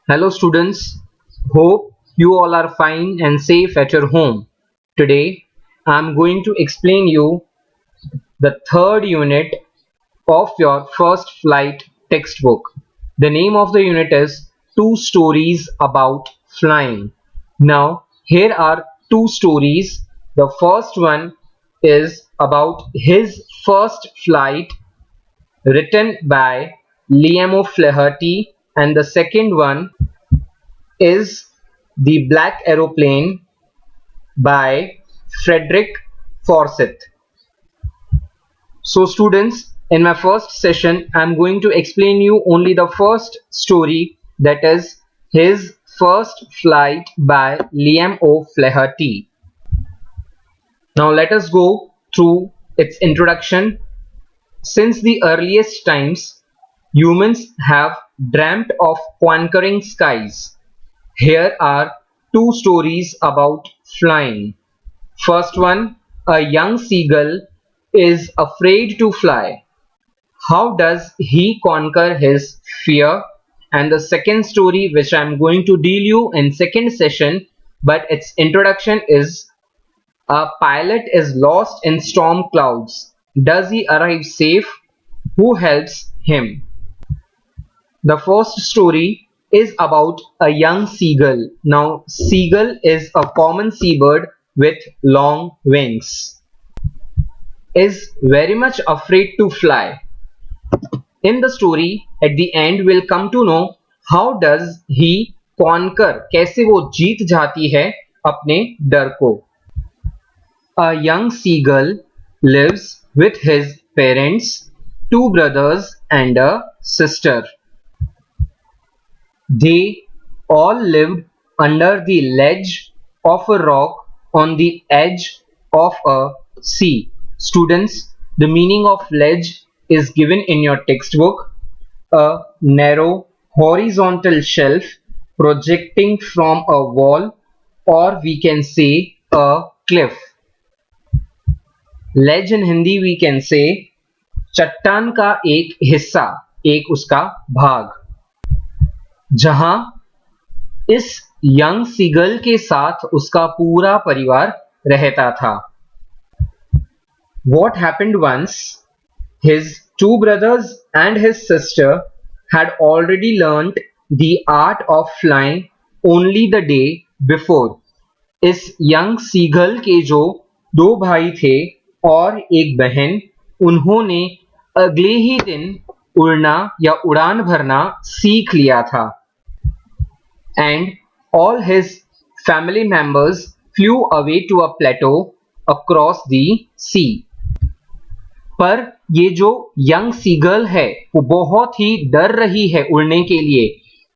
Hello students, hope you all are fine and safe at your home. Today I am going to explain you the third unit of your first flight textbook. The name of the unit is Two Stories About Flying. Now here are two stories. The first one is about his first flight written by Liam O'Flaherty, and the second one is The Black Aeroplane by Frederick Forsyth. So students, in my first session, I'm going to explain you only the first story, that is his first flight by Liam O'Flaherty. Now let us go through its introduction. Since the earliest times, humans have dreamt of conquering skies. Here are two stories about flying. First one, a young seagull is afraid to fly. How does he conquer his fear? And the second story, which I'm going to deal you in second session, but its introduction is a pilot is lost in storm clouds. Does he arrive safe? Who helps him? The first story is about a young seagull. Now, seagull is a common seabird with long wings. Is very much afraid to fly. In the story, at the end, we'll come to know how does he conquer, कैसे वो जीत जाती है अपने डर को. A young seagull lives with his parents, two brothers and a sister. They all lived under the ledge of a rock on the edge of a sea. Students, the meaning of ledge is given in your textbook. A narrow horizontal shelf projecting from a wall, or we can say a cliff. Ledge in Hindi we can say चट्टान का एक हिस्सा, एक उसका भाग, जहां इस young seagull के साथ उसका पूरा परिवार रहता था. What happened once, his two brothers and his sister had already learnt the art of flying only the day before. इस यंग सीगल के जो दो भाई थे और एक बहन, उन्होंने अगले ही दिन उड़ना या उड़ान भरना सीख लिया था. And all his family members flew away to a plateau across the sea. पर ये जो यंग सीगल है वो बहुत ही डर रही है उड़ने के लिए.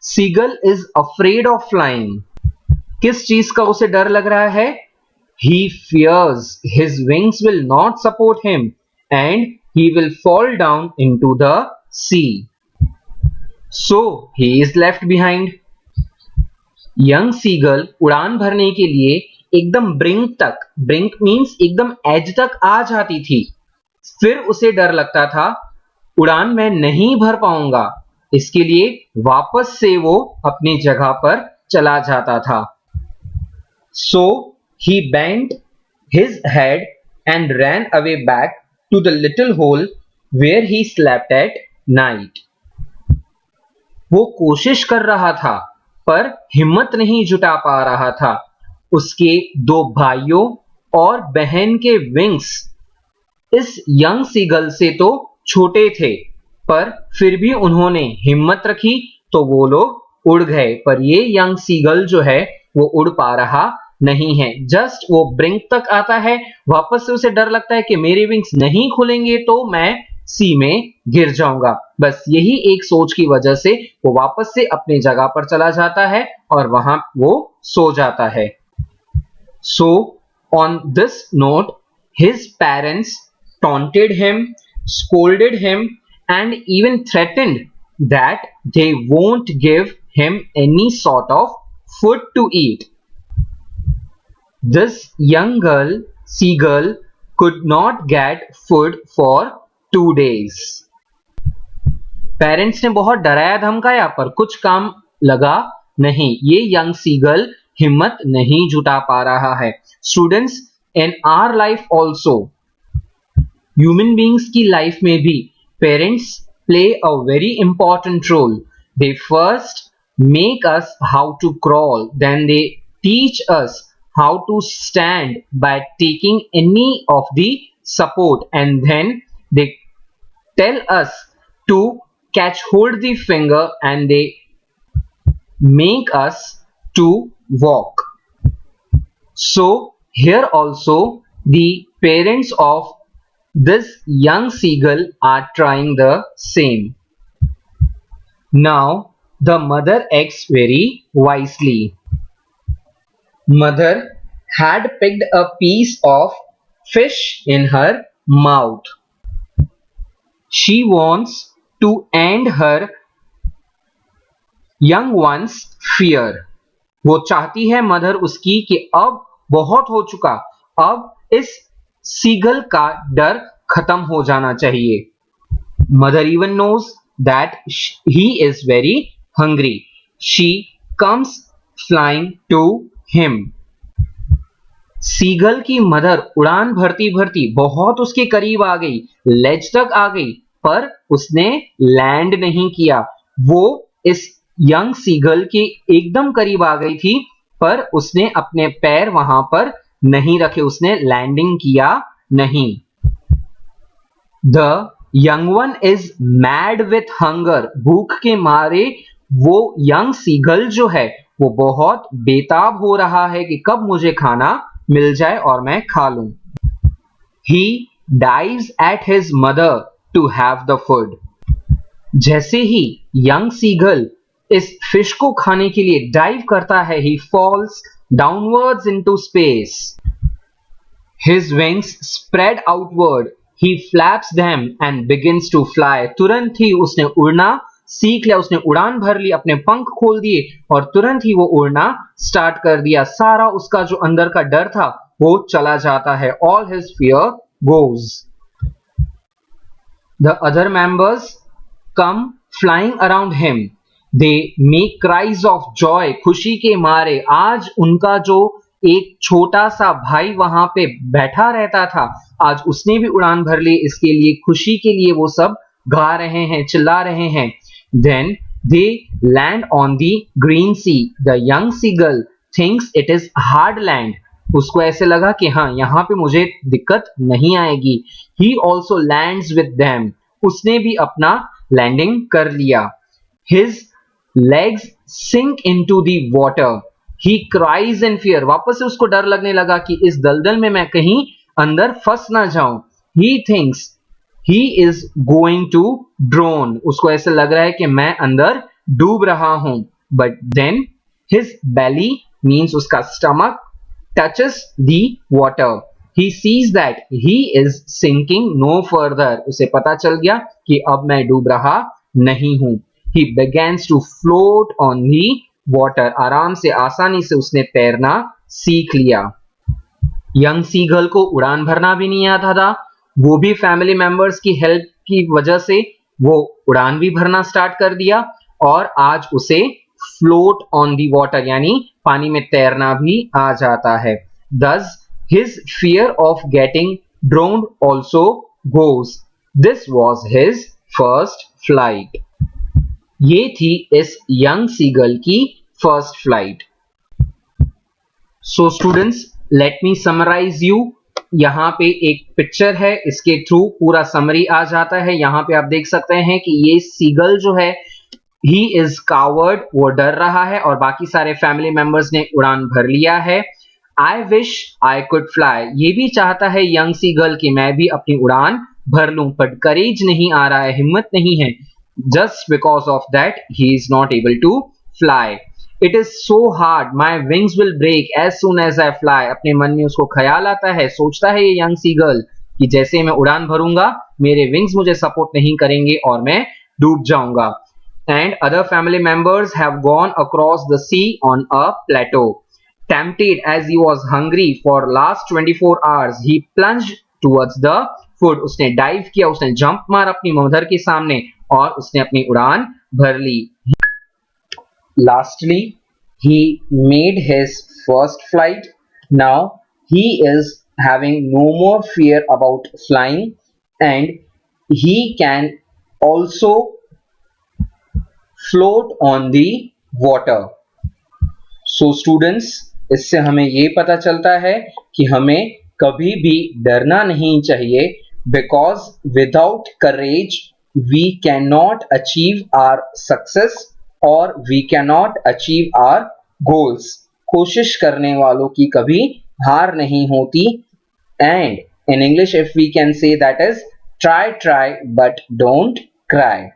Seagull is afraid of flying. किस चीज का उसे डर लग रहा है? He fears his wings will not support him and he will fall down into the sea. So he is left behind. Young seagull उड़ान भरने के लिए एकदम ब्रिंक तक, ब्रिंक मीन्स एकदम एज तक आ जाती थी. फिर उसे डर लगता था उड़ान मैं नहीं भर पाऊंगा, इसके लिए वापस से वो अपनी जगह पर चला जाता था. So he bent his head and ran away back to the little hole where he slept at night. वो कोशिश कर रहा था पर हिम्मत नहीं जुटा पा रहा था. उसके दो भाइयों और बहन के विंग्स इस यंग सीगल से तो छोटे थे, पर फिर भी उन्होंने हिम्मत रखी तो वो लोग उड़ गए. पर ये यंग सीगल जो है वो उड़ पा रहा नहीं है. जस्ट वो ब्रिंक तक आता है, वापस से उसे डर लगता है कि मेरे विंग्स नहीं खुलेंगे तो मैं सी में गिर जाऊंगा. बस यही एक सोच की वजह से वो वापस से अपनी जगह पर चला जाता है और वहां वो सो जाता है. So on this note, his parents taunted him, scolded him, and even threatened that they won't give him any sort of food to eat. This young girl, seagull, could not get food for 2 days. Parents ने बहुत डराया धमकाया पर कुछ काम लगा नहीं, ये यंग सीगल हिम्मत नहीं जुटा पा रहा है। Students, in our life also, human beings की लाइफ में भी parents play a very important role. They first make us how to crawl, then they teach us how to stand by taking any of the support, and then they tell us to catch hold the finger, and they make us to walk. So here also the parents of this young seagull are trying the same. Now the mother acts very wisely. Mother had picked a piece of fish in her mouth. She wants to end her young one's fear. वो चाहती है mother उसकी कि अब बहुत हो चुका, अब इस सीगल का डर खत्म हो जाना चाहिए। Mother even knows that he is very hungry. She comes flying to him. Seagull की मदर उड़ान भरती भरती बहुत उसके करीब आ गई, लेज तक आ गई, पर उसने लैंड नहीं किया। वो इस यंग सीगल के एकदम करीब आ गई थी, पर उसने अपने पैर वहां पर नहीं रखे, उसने लैंडिंग किया नहीं। The young one is mad with hunger. भूख के मारे वो यंग सीगल जो है वो बहुत बेताब हो रहा है कि कब मुझे खाना मिल जाए और मैं खा लूं। He dives at his mother to have the food. जैसे ही यंग सीगल इस फिश को खाने के लिए डाइव करता है, he falls downwards into space. His wings spread outward. He flaps them and begins to fly. तुरंत ही उसने उड़ना सीख लिया, उसने उड़ान भर ली, अपने पंख खोल दिए और तुरंत ही वो उड़ना स्टार्ट कर दिया। सारा उसका जो अंदर का डर था वो चला जाता है। All his fear goes. The other members come flying around him. They make cries of joy. खुशी के मारे आज उनका जो एक छोटा सा भाई वहां पे बैठा रहता था, आज उसने भी उड़ान भर ली। इसके लिए खुशी के लिए वो सब गा रहे हैं, चिल्ला रहे हैं। Then they land on the green sea. The young seagull thinks it is hard land. उसको ऐसे लगा कि हाँ, यहाँ पे मुझे दिक्कत नहीं आएगी। He also lands with them. उसने भी अपना लैंडिंग कर लिया। His legs sink into the water. He cries in fear. वापस से उसको डर लगने लगा कि इस दलदल में मैं कहीं अंदर फंस ना जाऊं। He thinks he is going to drown. उसको ऐसे लग रहा है कि मैं अंदर डूब रहा हूं। But then his belly, means उसका stomach, touches the water. He sees that he is sinking no further. उसे पता चल गया कि अब मैं डूब रहा नहीं हूं। He begins to float on the water. आराम से, आसानी से उसने तैरना सीख लिया। यंग सीगल को उड़ान भरना भी नहीं आता था, वो भी फैमिली मेंबर्स की हेल्प की वजह से वो उड़ान भी भरना स्टार्ट कर दिया और आज उसे फ्लोट ऑन दी वाटर यानी पानी में तैरना भी आ जाता है। Thus his fear of getting drowned also goes. This was his first flight. ये थी इस यंग सीगल की first flight. So students, let me summarise you. यहाँ पे एक पिक्चर है, इसके थ्रू पूरा समरी आ जाता है। यहाँ पे आप देख सकते हैं कि ये सीगल जो है ही इज कावर्ड, वो डर रहा है और बाकी सारे फैमिली मेंबर्स ने उड़ान भर लिया है। I wish I could fly, ये भी चाहता है यंग सीगल कि मैं भी अपनी उड़ान भर लूं, बट करेज नहीं आ रहा है, हिम्मत नहीं है। Just because of that he is not able to fly. It is so hard, my wings will break as soon as I fly. अपने मन में उसको ख्याल आता है, सोचता है ये यंग सीगल कि जैसे मैं उड़ान भरूंगा मेरे विंग्स मुझे सपोर्ट नहीं करेंगे और मैं डूब जाऊंगा। And other family members have gone across the sea on a plateau. Tempted as he was hungry for last 24 hours, he plunged towards the food. उसने डाइव किया, उसने जंप मार अपनी मदर के सामने और उसने अपनी उड़ान भर ली। Lastly, he made his first flight. Now he is having no more fear about flying, and he can also float on the water. So students, इससे हमें ये पता चलता है कि हमें कभी भी डरना नहीं चाहिए, because without courage we cannot achieve our success or we cannot achieve our goals. कोशिश करने वालों की कभी हार नहीं होती. And in English if we can say that is try but don't cry.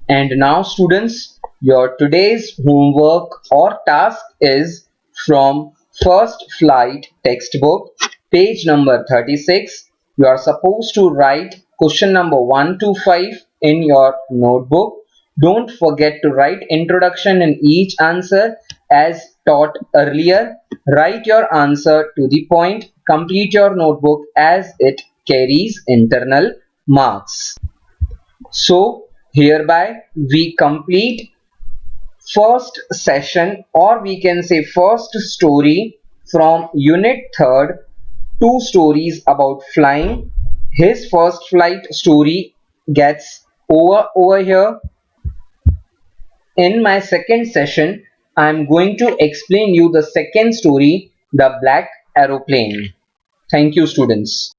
And now students, your today's homework or task is from First Flight textbook, page number 36. You are supposed to write question number 1 to 5 in your notebook. Don't forget to write introduction in each answer as taught earlier. Write your answer to the point. Complete your notebook as it carries internal marks. So hereby we complete first session, or we can say first story from unit 3rd, two stories about flying. His first flight story gets over here. In my second session I am going to explain you the second story, the black aeroplane. Thank you students.